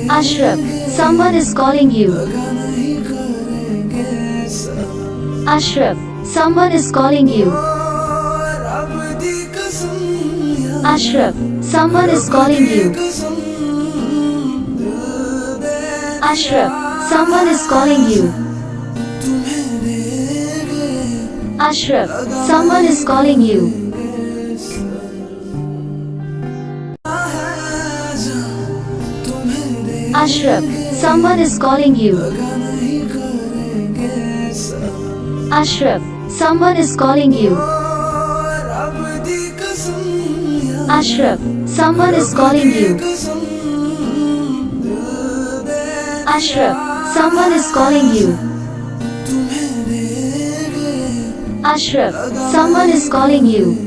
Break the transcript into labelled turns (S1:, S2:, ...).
S1: Ashraf, someone is calling you. Ashraf, someone is calling you. Ashraf, someone is calling you. Ashraf, someone is calling you. Ashraf, someone is calling you. Ashraf, someone is calling you. Ashraf, someone is calling you. Ashraf, someone is calling you. Ashraf, someone is calling you. Ashraf, someone is calling you.